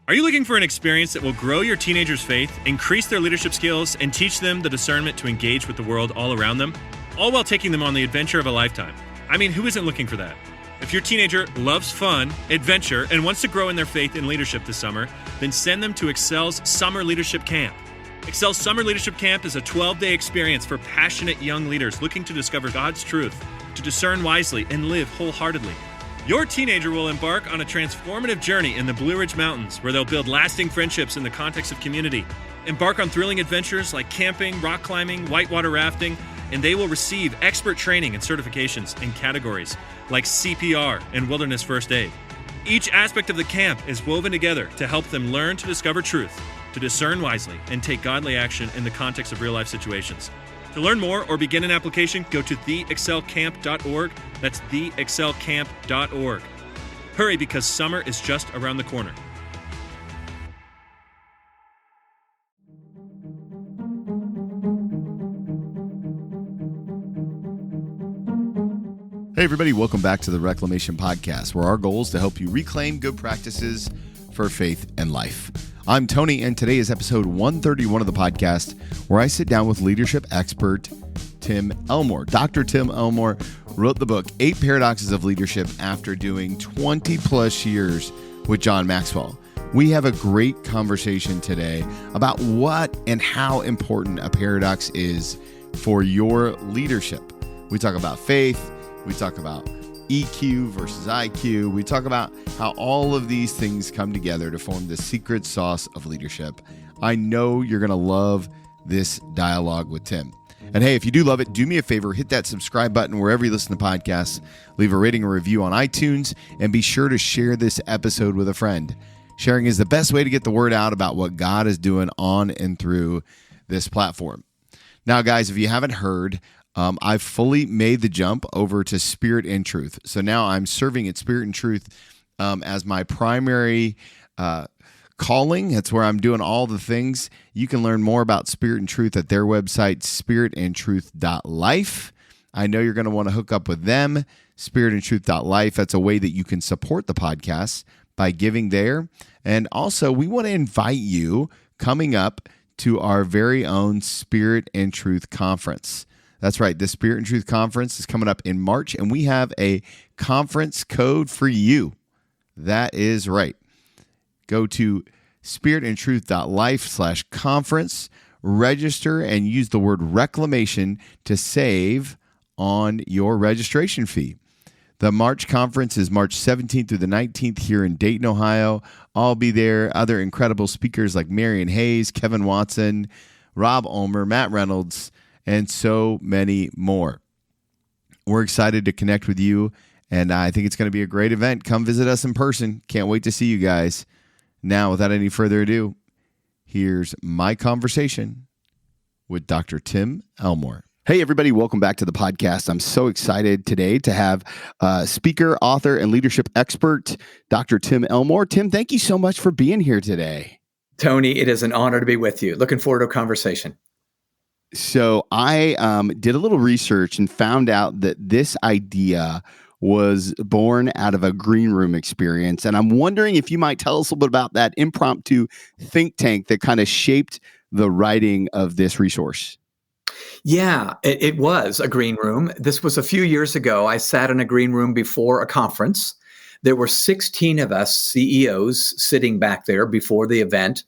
Are you looking for an experience that will grow your teenagers' faith, increase their leadership skills, and teach them the discernment to engage with the world all around them, all while taking them on the adventure of a lifetime? I mean, who isn't looking for that? If your teenager loves fun, adventure, and wants to grow in their faith and leadership this summer, then send them to Excel's Summer Leadership Camp. Excel's Summer Leadership Camp is a 12-day experience for passionate young leaders looking to discover God's truth, to discern wisely, and live wholeheartedly. Your teenager will embark on a transformative journey in the Blue Ridge Mountains, where they'll build lasting friendships in the context of community, embark on thrilling adventures like camping, rock climbing, whitewater rafting, and they will receive expert training and certifications in categories like CPR and wilderness first aid. Each aspect of the camp is woven together to help them learn to discover truth, to discern wisely, and take godly action in the context of real-life situations. To learn more or begin an application, go to theexcelcamp.org. That's theexcelcamp.org. Hurry, because summer is just around the corner. Hey everybody, welcome back to the Reclamation Podcast, where our goal is to help you reclaim good practices for faith and life. I'm Tony, and today is episode 131 of the podcast, where I sit down with leadership expert Tim Elmore. Dr. Tim Elmore wrote the book, 8 Paradoxes of Leadership, after doing 20 plus years with John Maxwell. We have a great conversation today about what and how important a paradox is for your leadership. We talk about faith. We talk about EQ versus IQ. We talk about how all of these things come together to form the secret sauce of leadership. I know you're going to love this dialogue with Tim. And hey, if you do love it, do me a favor, hit that subscribe button wherever you listen to podcasts, leave a rating or review on iTunes, and be sure to share this episode with a friend. Sharing is the best way to get the word out about what God is doing on and through this platform. Now, guys, if you haven't heard, I've fully made the jump over to Spirit and Truth. So now I'm serving at Spirit and Truth as my primary calling. That's where I'm doing all the things. You can learn more about Spirit and Truth at their website, spiritandtruth.life. I know you're going to want to hook up with them, spiritandtruth.life. That's a way that you can support the podcast by giving there. And also, we want to invite you coming up to our very own Spirit and Truth Conference. That's right. The Spirit and Truth Conference is coming up in March, and we have a conference code for you. That is right. Go to spiritandtruth.life/conference, register, and use the word reclamation to save on your registration fee. The March conference is March 17th through the 19th here in Dayton, Ohio. I'll be there. Other incredible speakers like Marion Hayes, Kevin Watson, Rob Ulmer, Matt Reynolds, and so many more. We're excited to connect with you, and I think it's going to be a great event. Come visit us in person. Can't wait to see you guys. Now, without any further ado, here's my conversation with Dr. Tim Elmore. Hey, everybody. Welcome back to the podcast. I'm so excited today to have speaker, author, and leadership expert, Dr. Tim Elmore. Tim, thank you so much for being here today. Tony, it is an honor to be with you. Looking forward to a conversation. So I did a little research and found out that this idea was born out of a green room experience. And I'm wondering if you might tell us a little bit about that impromptu think tank that kind of shaped the writing of this resource. Yeah, it was a green room. This was a few years ago. I sat in a green room before a conference. There were 16 of us CEOs sitting back there before the event,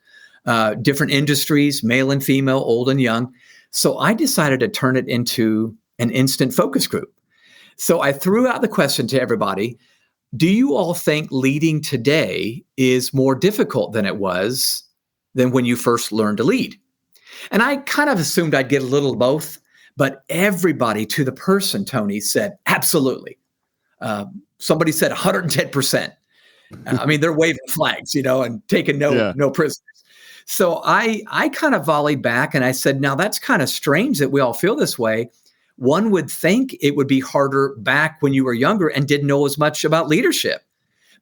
different industries, male and female, old and young. So I decided to turn it into an instant focus group. So I threw out the question to everybody, do you all think leading today is more difficult than it was than when you first learned to lead? And I kind of assumed I'd get a little of both, but everybody to the person, Tony, said, absolutely. Somebody said 110%. I mean, they're waving flags, and taking no prisoners. So I kind of volleyed back and I said, now that's kind of strange that we all feel this way. One would think it would be harder back when you were younger and didn't know as much about leadership.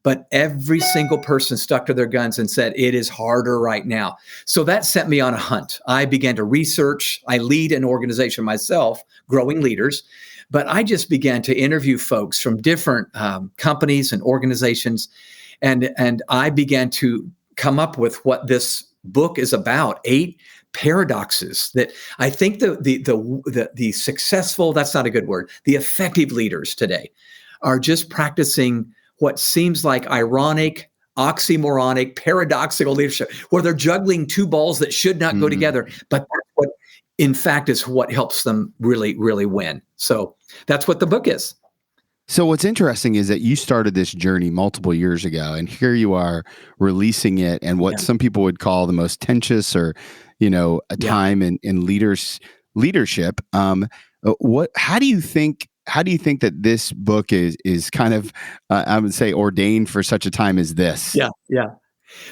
But every single person stuck to their guns and said, it is harder right now. So that sent me on a hunt. I began to research. I lead an organization myself, growing leaders. But I just began to interview folks from different companies and organizations. And I began to come up with what this book is about, 8 paradoxes that I think the successful, that's not a good word, the effective leaders today are just practicing what seems like ironic, oxymoronic, paradoxical leadership, where they're juggling 2 balls that should not go together. But that's what, in fact, is what helps them really, really win. So that's what the book is. So what's interesting is that you started this journey multiple years ago, and here you are releasing it, and what some people would call the most tenuous or, a time in leadership. How do you think that this book is kind of, I would say, ordained for such a time as this? Yeah.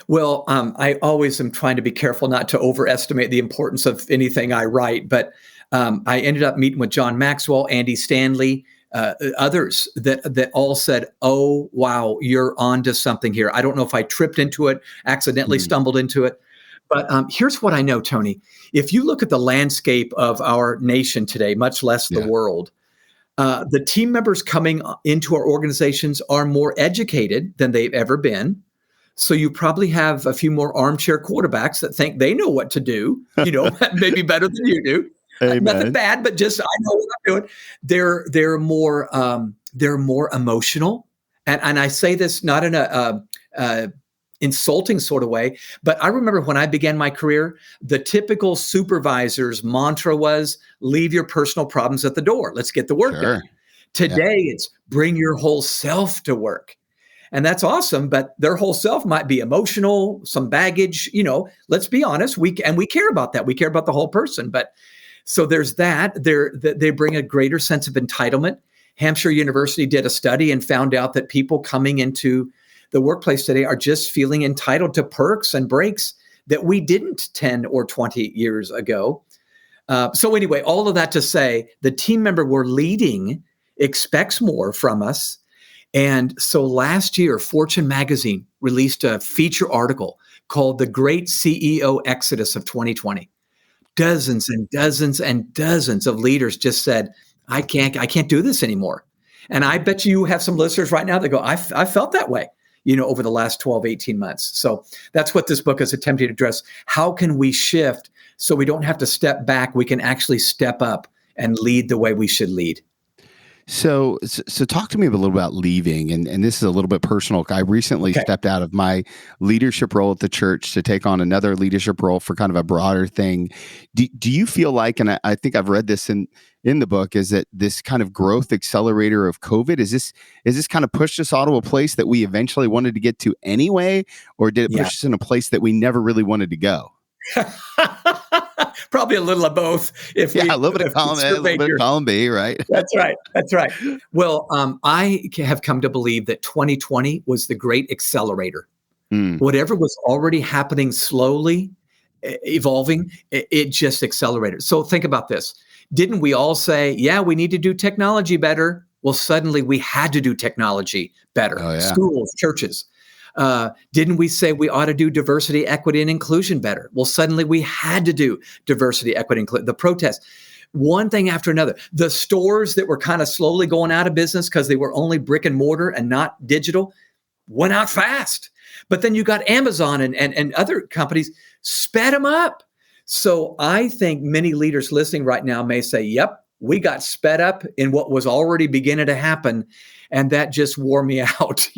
Well, I always am trying to be careful not to overestimate the importance of anything I write, but I ended up meeting with John Maxwell, Andy Stanley, others that all said, "Oh, wow, you're onto something here." I don't know if I tripped into it, accidentally stumbled into it, but here's what I know, Tony. If you look at the landscape of our nation today, much less the world, the team members coming into our organizations are more educated than they've ever been. So you probably have a few more armchair quarterbacks that think they know what to do, maybe better than you do. Nothing bad, but just I know what I'm doing. They're more emotional, and I say this not in a insulting sort of way, but I remember when I began my career, the typical supervisor's mantra was, "Leave your personal problems at the door. Let's get the work done." Today, it's bring your whole self to work. And that's awesome, but their whole self might be emotional, some baggage, let's be honest. We care about that. We care about the whole person. But so there's that. They bring a greater sense of entitlement. Hampshire University did a study and found out that people coming into the workplace today are just feeling entitled to perks and breaks that we didn't 10 or 20 years ago. So anyway, all of that to say, the team member we're leading expects more from us. And so last year, Fortune magazine released a feature article called The Great CEO Exodus of 2020. Dozens and dozens and dozens of leaders just said, I can't do this anymore. And I bet you have some listeners right now that go, I felt that way, over the last 12, 18 months. So that's what this book is attempting to address. How can we shift so we don't have to step back? We can actually step up and lead the way we should lead. So talk to me a little about leaving, and this is a little bit personal. I recently stepped out of my leadership role at the church to take on another leadership role for kind of a broader thing. Do you feel like, and I think I've read this in the book, is that this kind of growth accelerator of COVID, is this kind of pushed us all to a place that we eventually wanted to get to anyway, or did it push us in a place that we never really wanted to go? Probably a little of both. A little bit of column B, right? That's right. Well, I have come to believe that 2020 was the great accelerator. Whatever was already happening slowly, evolving, it just accelerated. So think about this. Didn't we all say, we need to do technology better? Well, suddenly we had to do technology better. Oh, yeah. Schools, churches. Didn't we say we ought to do diversity, equity, and inclusion better? Well, suddenly we had to do diversity, equity, inclusion. The protests, one thing after another. The stores that were kind of slowly going out of business because they were only brick and mortar and not digital went out fast. But then you got Amazon and other companies sped them up. So I think many leaders listening right now may say, yep, we got sped up in what was already beginning to happen. And that just wore me out.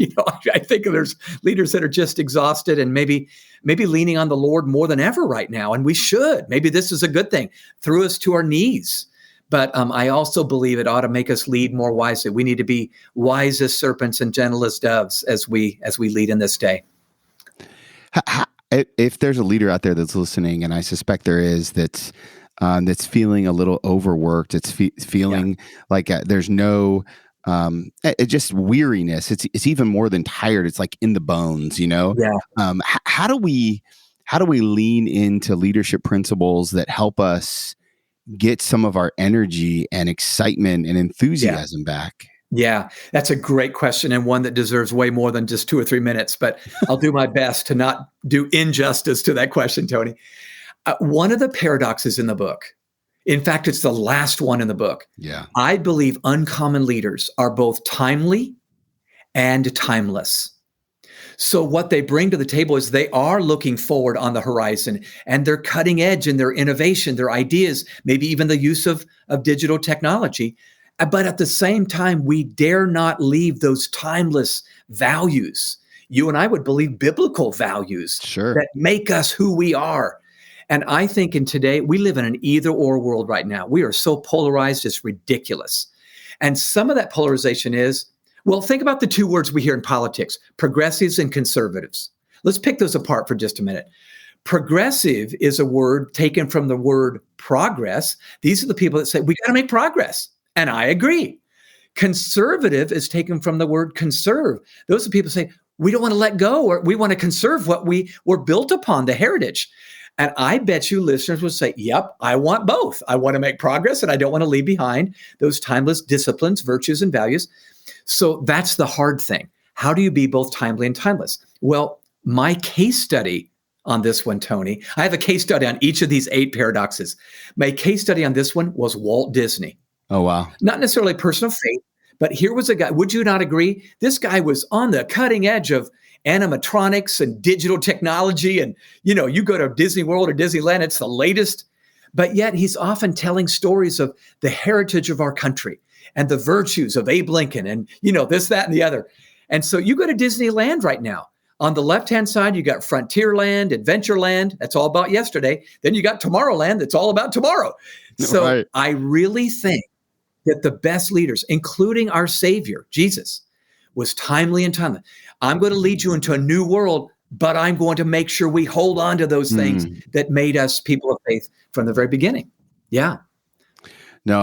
I think there's leaders that are just exhausted and maybe leaning on the Lord more than ever right now. And we should. Maybe this is a good thing. Threw us to our knees. But I also believe it ought to make us lead more wisely. We need to be wise as serpents and gentle as doves as we lead in this day. If there's a leader out there that's listening, and I suspect there is, that's feeling a little overworked, it's feeling like there's no just weariness. It's even more than tired. It's like in the bones, Yeah. How do we lean into leadership principles that help us get some of our energy and excitement and enthusiasm back? Yeah, that's a great question, and one that deserves way more than just 2 or 3 minutes, but I'll do my best to not do injustice to that question, Tony. One of the paradoxes in the book, in fact, it's the last one in the book. Yeah. I believe uncommon leaders are both timely and timeless. So what they bring to the table is they are looking forward on the horizon, and they're cutting edge in their innovation, their ideas, maybe even the use of digital technology. But at the same time, we dare not leave those timeless values. You and I would believe biblical values Sure. that make us who we are. And I think in today, we live in an either or world right now. We are so polarized, it's ridiculous. And some of that polarization is, well, think about the two words we hear in politics, progressives and conservatives. Let's pick those apart for just a minute. Progressive is a word taken from the word progress. These are the people that say, we got to make progress. And I agree. Conservative is taken from the word conserve. Those are people who say, we don't want to let go, or we want to conserve what we were built upon, the heritage. And I bet you listeners would say, yep, I want both. I want to make progress, and I don't want to leave behind those timeless disciplines, virtues, and values. So that's the hard thing. How do you be both timely and timeless? Well, my case study on this one, Tony, I have a case study on each of these 8 paradoxes. My case study on this one was Walt Disney. Oh, wow. Not necessarily a person of faith, but here was a guy. Would you not agree? This guy was on the cutting edge of animatronics and digital technology. And, you go to Disney World or Disneyland, it's the latest. But yet he's often telling stories of the heritage of our country and the virtues of Abe Lincoln and, this, that, and the other. And so you go to Disneyland right now. On the left-hand side, you got Frontierland, Adventureland. That's all about yesterday. Then you got Tomorrowland. That's all about tomorrow. So Right. I really think that the best leaders, including our Savior, Jesus, was timely and timely. I'm going to lead you into a new world, but I'm going to make sure we hold on to those things that made us people of faith from the very beginning. Yeah. No,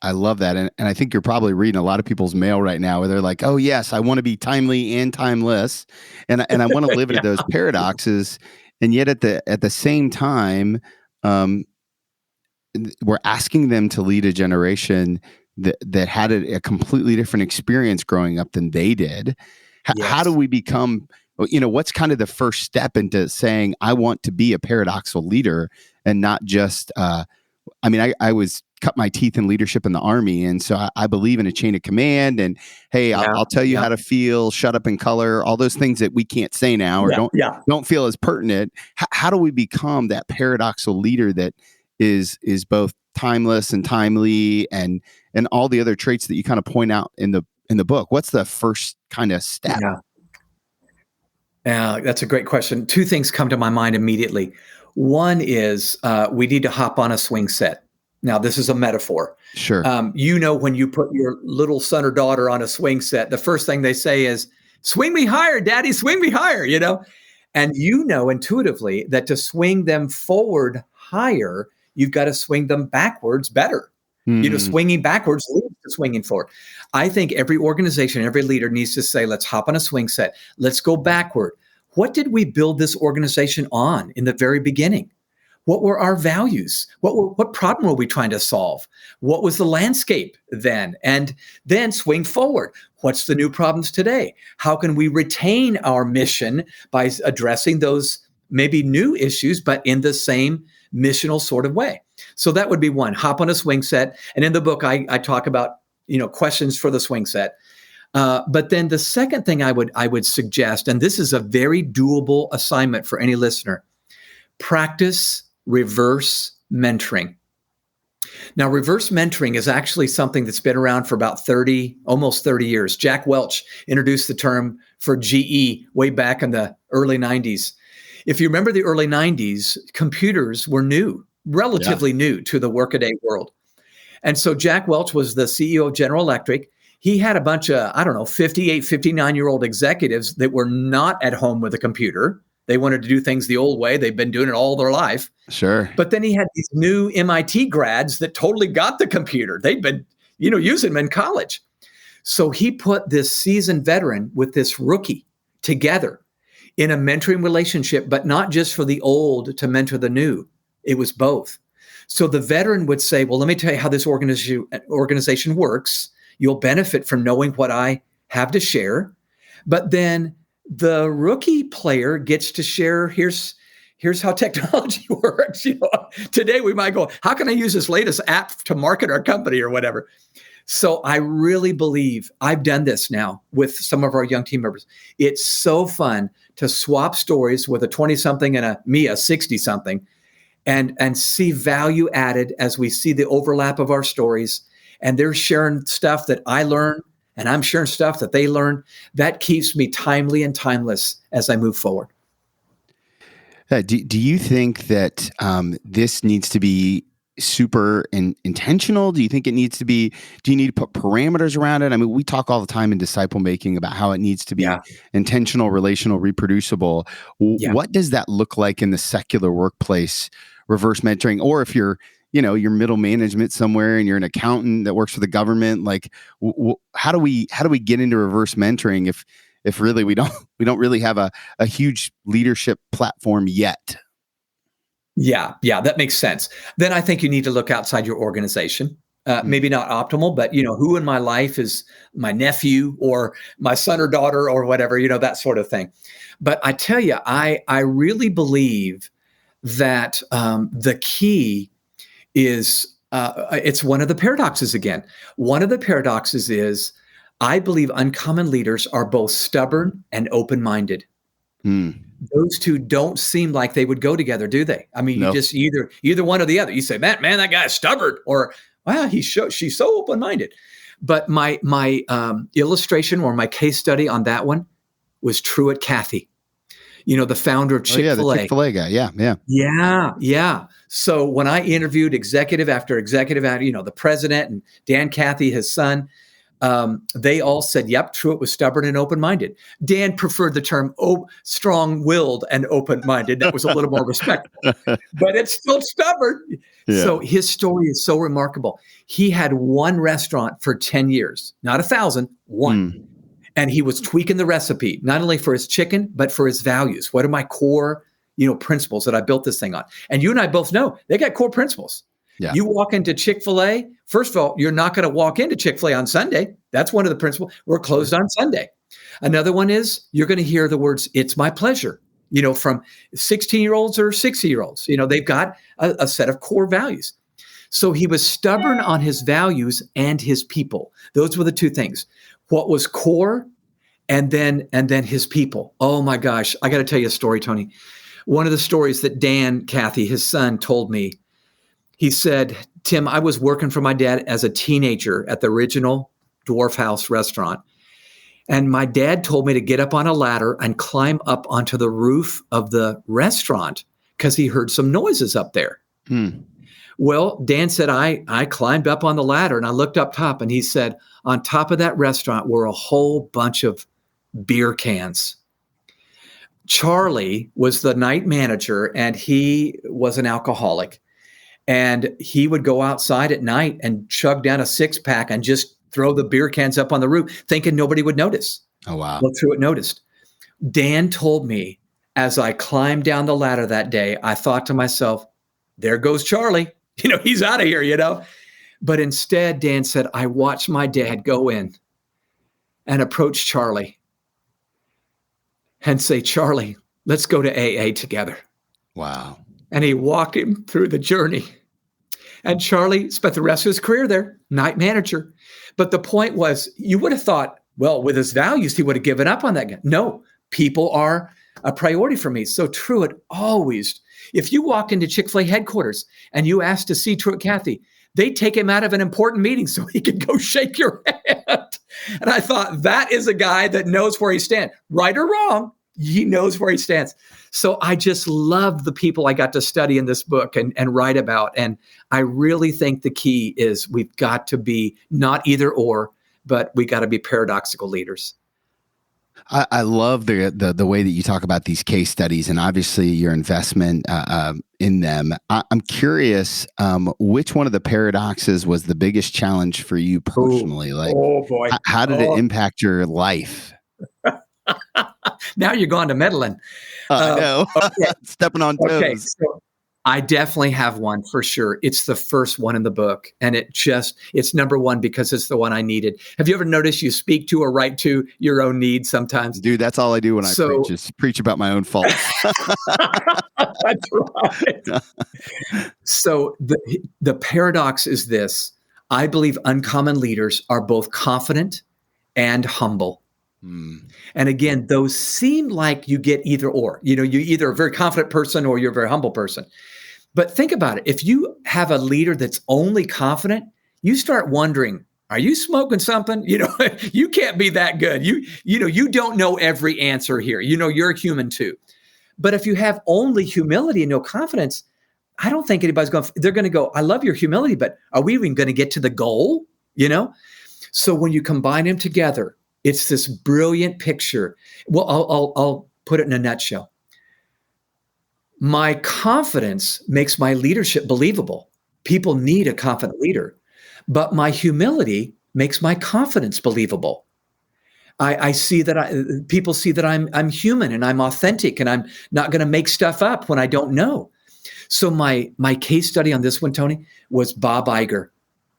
I love that. And I think you're probably reading a lot of people's mail right now where they're like, oh, yes, I want to be timely and timeless. And I want to live into those paradoxes. And yet at the same time, we're asking them to lead a generation that had a completely different experience growing up than they did. Yes. How do we become, what's kind of the first step into saying, I want to be a paradoxical leader and not just, I was cut my teeth in leadership in the Army. And so I believe in a chain of command and, hey, I'll tell you how to feel, shut up and color, all those things that we can't say now or don't feel as pertinent. How do we become that paradoxical leader that is both timeless and timely and all the other traits that you kind of point out in the book? What's the first kind of step? That's a great question. 2 things come to my mind immediately. One is we need to hop on a swing set. Now, this is a metaphor. Sure. When you put your little son or daughter on a swing set, the first thing they say is, swing me higher, Daddy, swing me higher, And intuitively that to swing them forward higher, you've got to swing them backwards better. Swinging backwards leads to swinging forward. I think every organization, every leader needs to say, let's hop on a swing set. Let's go backward. What did we build this organization on in the very beginning? What were our values? What problem were we trying to solve? What was the landscape then? And then swing forward. What's the new problems today? How can we retain our mission by addressing those maybe new issues, but in the same missional sort of way? So that would be one, hop on a swing set. And in the book, I talk about, questions for the swing set. But then the second thing I would suggest, and this is a very doable assignment for any listener, practice reverse mentoring. Now, reverse mentoring is actually something that's been around for about almost 30 years. Jack Welch introduced the term for GE way back in the early 90s. If you remember the early 90s, computers were relatively new to the workaday world. And so Jack Welch was the CEO of General Electric. He had a bunch of, 58, 59-year-old executives that were not at home with a computer. They wanted to do things the old way. They've been doing it all their life. Sure. But then he had these new MIT grads that totally got the computer. They'd been, using them in college. So he put this seasoned veteran with this rookie together in a mentoring relationship, but not just for the old to mentor the new. It was both. So the veteran would say, well, let me tell you how this organization works. You'll benefit from knowing what I have to share. But then the rookie player gets to share, here's how technology works. Today we might go, how can I use this latest app to market our company or whatever? So I really believe I've done this now with some of our young team members. It's so fun to swap stories with a 20-something and a 60-something, and see value added as we see the overlap of our stories. And they're sharing stuff that I learn, and I'm sharing stuff that they learn. That keeps me timely and timeless as I move forward. Do you think that this needs to be super intentional? Do you think it needs to be, do you need to put parameters around it? I mean, we talk all the time in disciple making about how it needs to be intentional, relational, reproducible. What does that look like in the secular workplace, reverse mentoring? Or if you're, you're middle management somewhere and you're an accountant that works for the government, like how do we get into reverse mentoring if really we don't really have a huge leadership platform yet? Yeah, that makes sense. Then I think you need to look outside your organization. Maybe not optimal, but who in my life is my nephew or my son or daughter or whatever, that sort of thing. But I tell you, I really believe that the key is it's one of the paradoxes again. One of the paradoxes is I believe uncommon leaders are both stubborn and open-minded. Those two don't seem like they would go together, do they? I mean, you just either one or the other. You say, man, that guy's stubborn, or wow, she's so open-minded. But my illustration or my case study on that one was Truett Cathy, the founder of Chick-fil-A. The Chick-fil-A guy. Yeah. So when I interviewed executive after executive, the president and Dan Cathy, his son, they all said, yep, Truett was stubborn and open-minded. Dan preferred the term strong-willed and open-minded. That was a little more respectful, but it's still stubborn. Yeah. So his story is so remarkable. He had one restaurant for 10 years, not 1,000, one. And he was tweaking the recipe, not only for his chicken, but for his values. What are my core, principles that I built this thing on? And you and I both know they got core principles. Yeah. You walk into Chick-fil-A, first of all, you're not going to walk into Chick-fil-A on Sunday. That's one of the principles. We're closed on Sunday. Another one is you're going to hear the words, it's my pleasure, from 16-year-olds or 60-year-olds. They've got a set of core values. So he was stubborn on his values and his people. Those were the two things. What was core and then his people. Oh my gosh. I got to tell you a story, Tony. One of the stories that Dan Cathy, his son, told me, he said, Tim, I was working for my dad as a teenager at the original Dwarf House restaurant. And my dad told me to get up on a ladder and climb up onto the roof of the restaurant because he heard some noises up there. Well, Dan said, I climbed up on the ladder and I looked up top, and he said, on top of that restaurant were a whole bunch of beer cans. Charlie was the night manager, and he was an alcoholic. And he would go outside at night and chug down a 6-pack and just throw the beer cans up on the roof, thinking nobody would notice. Oh, wow. Well, Truett noticed. Dan told me as I climbed down the ladder that day, I thought to myself, there goes Charlie. He's out of here, But instead, Dan said, I watched my dad go in and approach Charlie and say, Charlie, let's go to AA together. Wow. And he walked him through the journey. And Charlie spent the rest of his career there, night manager. But the point was, you would have thought, well, with his values, he would have given up on that guy. No, people are a priority for me. So Truett always, if you walked into Chick-fil-A headquarters and you asked to see Truett Cathy, they'd take him out of an important meeting so he could go shake your hand. And I thought, that is a guy that knows where he stands. Right or wrong, he knows where he stands. So I just love the people I got to study in this book and write about. And I really think the key is we've got to be not either or, but we got to be paradoxical leaders. I love the way that you talk about these case studies and obviously your investment in them. I'm curious, which one of the paradoxes was the biggest challenge for you personally? Oh boy. How did it impact your life? Now you're going to meddling. I know. Okay. Stepping on toes. Okay, so I definitely have one for sure. It's the first one in the book. And it's number one because it's the one I needed. Have you ever noticed you speak to or write to your own needs sometimes? Dude, that's all I do when I preach is preach about my own faults. That's right. So the paradox is this. I believe uncommon leaders are both confident and humble. And again, those seem like you get either or. You either a very confident person or you're a very humble person. But think about it. If you have a leader that's only confident, you start wondering, are you smoking something? You can't be that good. You don't know every answer here. You're a human too. But if you have only humility and no confidence, I don't think they're going to go, I love your humility, but are we even going to get to the goal? So when you combine them together, it's this brilliant picture. Well, I'll put it in a nutshell. My confidence makes my leadership believable. People need a confident leader, but my humility makes my confidence believable. I see that people see that I'm human and I'm authentic and I'm not going to make stuff up when I don't know. So my case study on this one, Tony, was Bob Iger,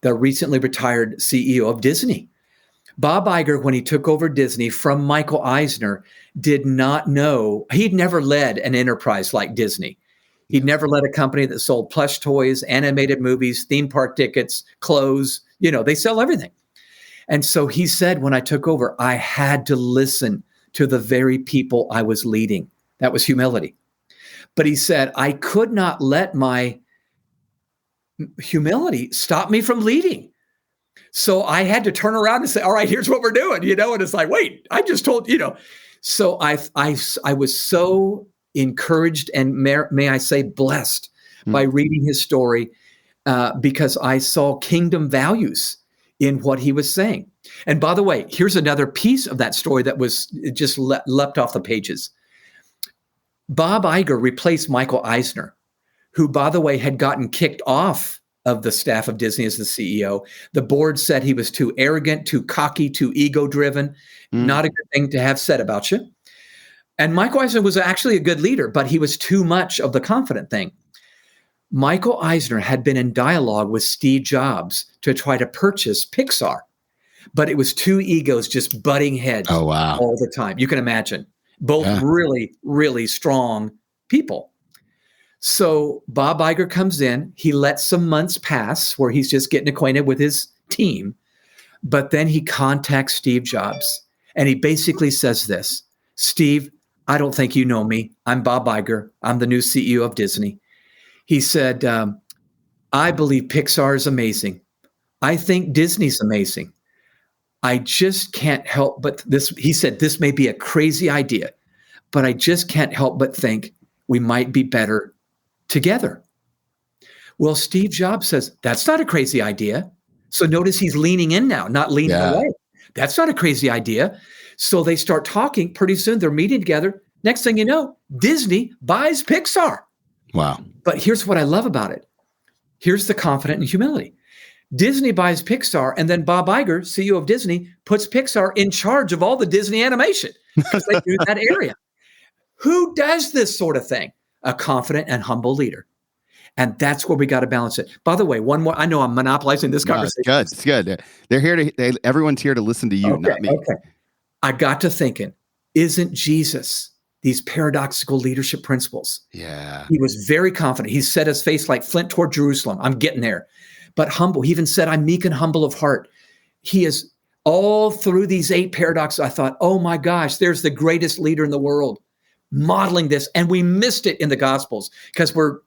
the recently retired CEO of Disney. Bob Iger, when he took over Disney from Michael Eisner, did not know, he'd never led an enterprise like Disney. He'd never led a company that sold plush toys, animated movies, theme park tickets, clothes. They sell everything. And so he said, when I took over, I had to listen to the very people I was leading. That was humility. But he said, I could not let my humility stop me from leading. So I had to turn around and say, all right, here's what we're doing, and it's like, wait, I just told, So I was so encouraged and may I say blessed by reading his story because I saw kingdom values in what he was saying. And by the way, here's another piece of that story that was just leapt off the pages. Bob Iger replaced Michael Eisner, who, by the way, had gotten kicked off of the staff of Disney as the CEO. The board said he was too arrogant, too cocky, too ego-driven. Not a good thing to have said about you. And Michael Eisner was actually a good leader, but he was too much of the confident thing. Michael Eisner had been in dialogue with Steve Jobs to try to purchase Pixar, but it was two egos just butting heads all the time. You can imagine. Both really, really strong people. So Bob Iger comes in. He lets some months pass where he's just getting acquainted with his team. But then he contacts Steve Jobs. And he basically says this, Steve, I don't think you know me. I'm Bob Iger. I'm the new CEO of Disney. He said, I believe Pixar is amazing. I think Disney's amazing. I just can't help but he said, this may be a crazy idea, but I just can't help but think we might be better together. Well, Steve Jobs says, that's not a crazy idea. So notice he's leaning in now, not leaning away. That's not a crazy idea. So they start talking. Pretty soon they're meeting together. Next thing you know, Disney buys Pixar. Wow. But here's what I love about it. Here's the confidence and humility. Disney buys Pixar, and then Bob Iger, CEO of Disney, puts Pixar in charge of all the Disney animation because they do that area. Who does this sort of thing? A confident and humble leader. And that's where we got to balance it. By the way, one more. I know I'm monopolizing this conversation. It's good. They're here everyone's here to listen to you, not me. Okay. I got to thinking, isn't Jesus these paradoxical leadership principles? Yeah. He was very confident. He set his face like flint toward Jerusalem. I'm getting there. But humble. He even said, I'm meek and humble of heart. He is all through these 8 paradoxes. I thought, oh my gosh, there's the greatest leader in the world modeling this. And we missed it in the Gospels because we're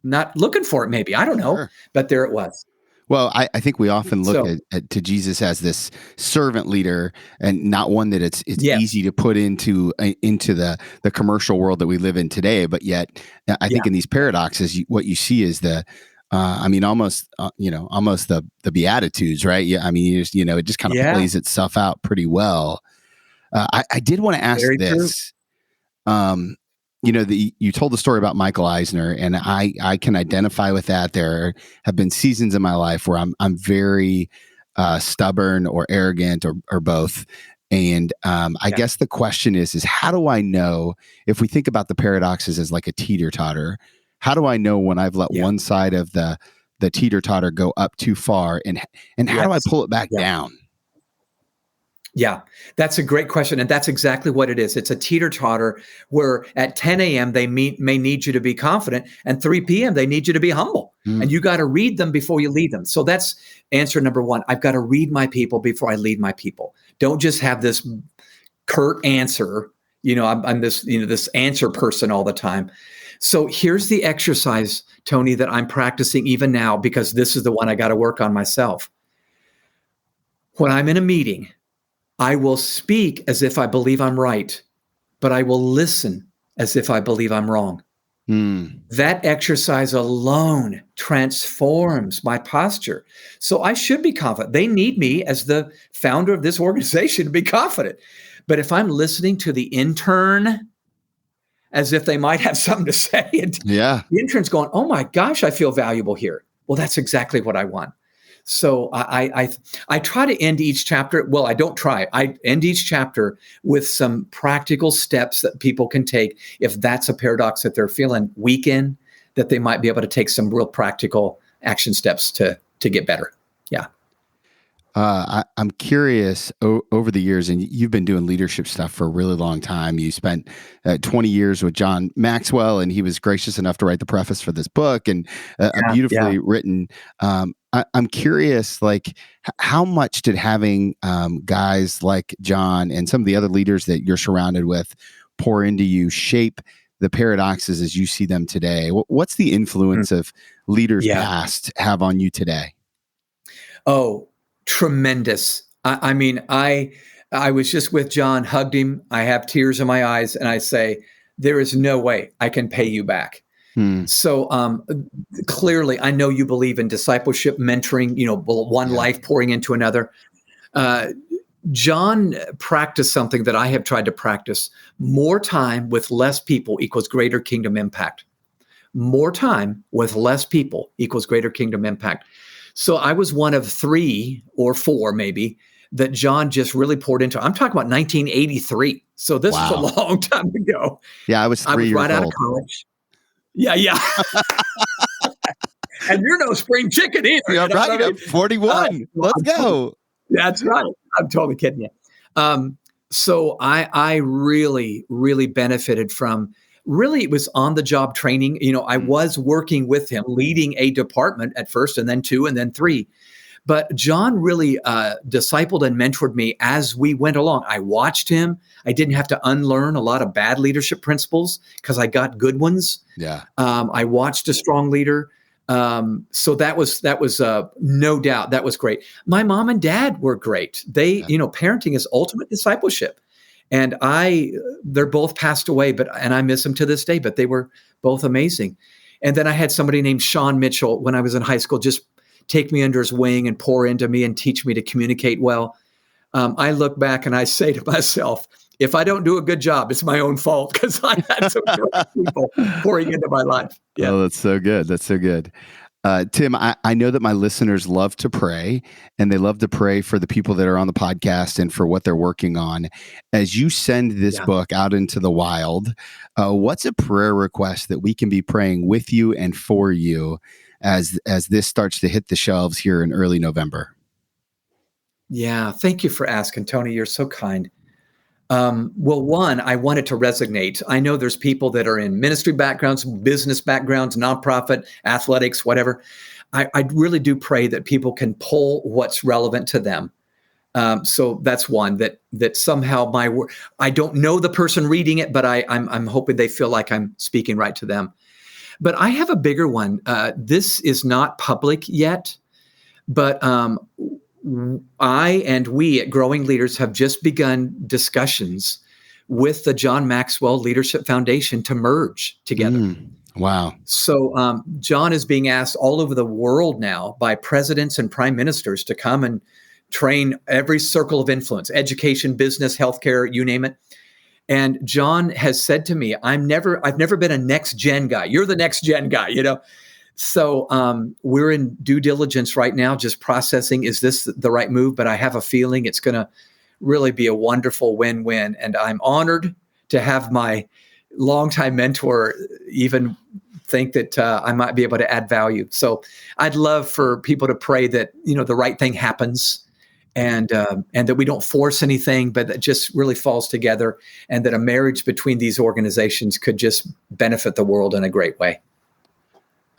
not looking for it, maybe. I don't know. Sure. But there it was. Well, I think we often look to Jesus as this servant leader and not one that it's easy to put into the commercial world that we live in today. But yet, I think in these paradoxes, what you see is almost the Beatitudes, right? Yeah. I mean, it just kind of plays itself out pretty well. I did want to ask this. You told the story about Michael Eisner, and I can identify with that. There have been seasons in my life where I'm very stubborn or arrogant or both. And I guess the question is how do I know, if we think about the paradoxes as like a teeter-totter, how do I know when I've let one side of the teeter-totter go up too far, and how do I pull it back down? Yeah, that's a great question. And that's exactly what it is. It's a teeter-totter where at 10 a.m. they may need you to be confident, and 3 p.m. they need you to be humble. And you got to read them before you lead them. So that's answer number one. I've got to read my people before I lead my people. Don't just have this curt answer. I'm this, this answer person all the time. So here's the exercise, Tony, that I'm practicing even now, because this is the one I got to work on myself. When I'm in a meeting, I will speak as if I believe I'm right, but I will listen as if I believe I'm wrong. That exercise alone transforms my posture. So I should be confident. They need me as the founder of this organization to be confident. But if I'm listening to the intern as if they might have something to say, and the intern's going, oh my gosh, I feel valuable here. Well, that's exactly what I want. So I try to end each chapter. Well, I don't try. I end each chapter with some practical steps that people can take if that's a paradox that they're feeling weak in, that they might be able to take some real practical action steps to get better. Yeah. I'm curious, over the years, and you've been doing leadership stuff for a really long time. You spent 20 years with John Maxwell, and he was gracious enough to write the preface for this book, and a beautifully written. I'm curious, like, how much did having guys like John and some of the other leaders that you're surrounded with pour into you, shape the paradoxes as you see them today? What's the influence of leaders past have on you today? Oh, tremendous. I mean, I was just with John, hugged him. I have tears in my eyes, and I say, there is no way I can pay you back. So clearly, I know you believe in discipleship, mentoring, one life pouring into another. John practiced something that I have tried to practice. More time with less people equals greater kingdom impact. More time with less people equals greater kingdom impact. So I was one of 3 or 4, maybe, that John just really poured into. I'm talking about 1983. So this is a long time ago. Yeah, I was 3 years right out old. of college. Yeah. And you're no spring chicken either. Yeah, right. I'm 41. Let's go. That's right. I'm totally kidding you. So I really, really benefited from. Really, it was on the job training. I was working with him, leading a department at first, and then 2, and then 3. But John really discipled and mentored me as we went along. I watched him. I didn't have to unlearn a lot of bad leadership principles because I got good ones. Yeah. I watched a strong leader. So that was no doubt, that was great. My mom and dad were great. They, parenting is ultimate discipleship. And they're both passed away, and I miss them to this day, but they were both amazing. And then I had somebody named Sean Mitchell when I was in high school, just take me under his wing and pour into me and teach me to communicate well. I look back and I say to myself, if I don't do a good job, it's my own fault, because I had some great people pouring into my life. Yeah. Oh, that's so good. That's so good. Tim, I know that my listeners love to pray, and they love to pray for the people that are on the podcast and for what they're working on. As you send this book out into the wild, what's a prayer request that we can be praying with you and for you as this starts to hit the shelves here in early November? Yeah, thank you for asking, Tony. You're so kind. Well, one, I wanted to resonate. I know there's people that are in ministry backgrounds, business backgrounds, nonprofit, athletics, whatever. I really do pray that people can pull what's relevant to them. So that's one, that somehow my work, I don't know the person reading it, but I'm hoping they feel like I'm speaking right to them. But I have a bigger one. This is not public yet, but I and we at Growing Leaders have just begun discussions with the John Maxwell Leadership Foundation to merge together. Wow. So John is being asked all over the world now by presidents and prime ministers to come and train every circle of influence, education, business, healthcare, you name it. And John has said to me, I've never been a next gen guy. You're the next gen guy, So we're in due diligence right now, just processing, is this the right move? But I have a feeling it's going to really be a wonderful win-win. And I'm honored to have my longtime mentor even think that I might be able to add value. So I'd love for people to pray that, the right thing happens, and that we don't force anything, but that just really falls together, and that a marriage between these organizations could just benefit the world in a great way.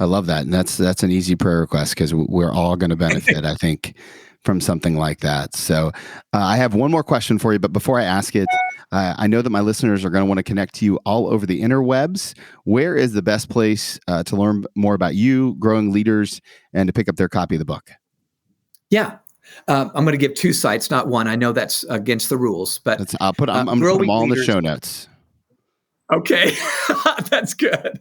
I love that. And that's an easy prayer request because we're all going to benefit, I think, from something like that. So I have one more question for you, but before I ask it, I know that my listeners are going to want to connect to you all over the interwebs. Where is the best place to learn more about you, growing leaders, and to pick up their copy of the book? Yeah. I'm going to give 2 sites, not one. I know that's against the rules, but I'm going to put them all in the show notes. Okay, that's good.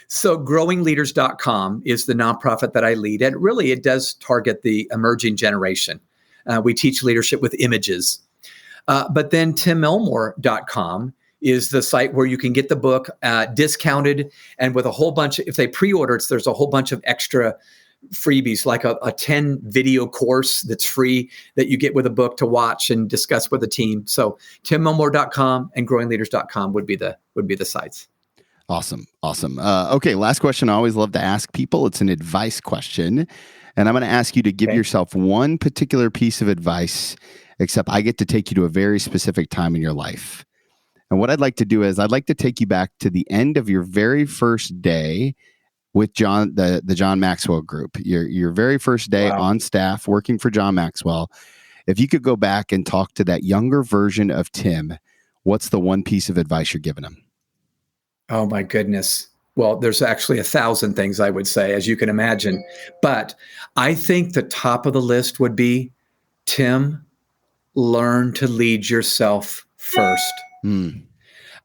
So growingleaders.com is the nonprofit that I lead. And really, it does target the emerging generation. We teach leadership with images. But then timelmore.com is the site where you can get the book discounted and with a whole bunch, if they pre-order it, there's a whole bunch of extra freebies, like a 10 video course that's free that you get with a book to watch and discuss with a team. So timelmore.com and growingleaders.com would be the sites. Awesome. Okay, last question I always love to ask people. It's an advice question. And I'm going to ask you to give yourself one particular piece of advice, except I get to take you to a very specific time in your life. And what I'd like to do is I'd like to take you back to the end of your very first day with John, the John Maxwell Group, your very first day on staff working for John Maxwell. If you could go back and talk to that younger version of Tim, what's the one piece of advice you're giving him? Oh my goodness. Well, there's actually 1,000 things I would say, as you can imagine. But I think the top of the list would be, Tim, learn to lead yourself first.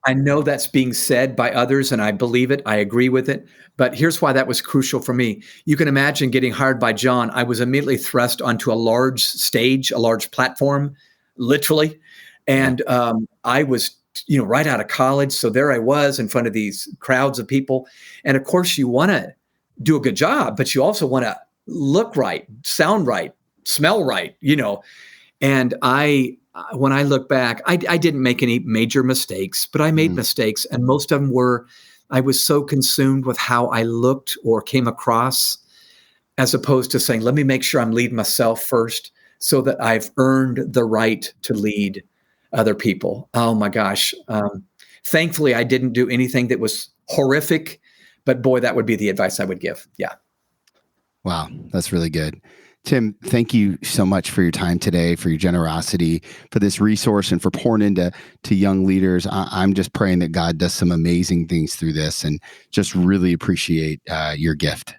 I know that's being said by others, and I believe it. I agree with it. But here's why that was crucial for me. You can imagine getting hired by John. I was immediately thrust onto a large stage, a large platform, literally. And I was, right out of college. So there I was in front of these crowds of people. And of course, you want to do a good job, but you also want to look right, sound right, smell right, And when I look back, I didn't make any major mistakes, but I made mistakes. And most of them were, I was so consumed with how I looked or came across, as opposed to saying, let me make sure I'm leading myself first so that I've earned the right to lead other people. Oh my gosh. Thankfully, I didn't do anything that was horrific, but boy, that would be the advice I would give. Yeah. Wow. That's really good. Tim, thank you so much for your time today, for your generosity, for this resource, and for pouring into young leaders. I'm just praying that God does some amazing things through this, and just really appreciate your gift.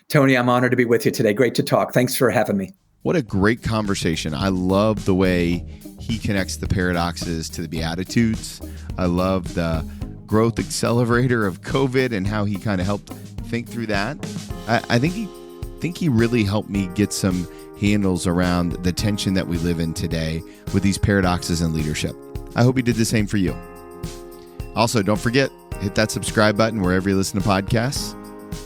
Tony, I'm honored to be with you today. Great to talk. Thanks for having me. What a great conversation. I love the way he connects the paradoxes to the Beatitudes. I love the growth accelerator of COVID and how he kind of helped think through that. I think he really helped me get some handles around the tension that we live in today with these paradoxes in leadership. I hope he did the same for you. Also, don't forget, hit that subscribe button wherever you listen to podcasts.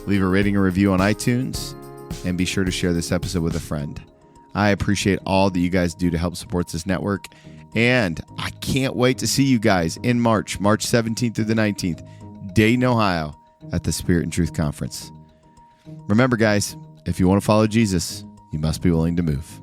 Leave a rating or review on iTunes, and be sure to share this episode with a friend. I appreciate all that you guys do to help support this network, and I can't wait to see you guys in March 17th through the 19th, Dayton, Ohio, at the Spirit and Truth Conference. Remember, guys, if you want to follow Jesus, you must be willing to move.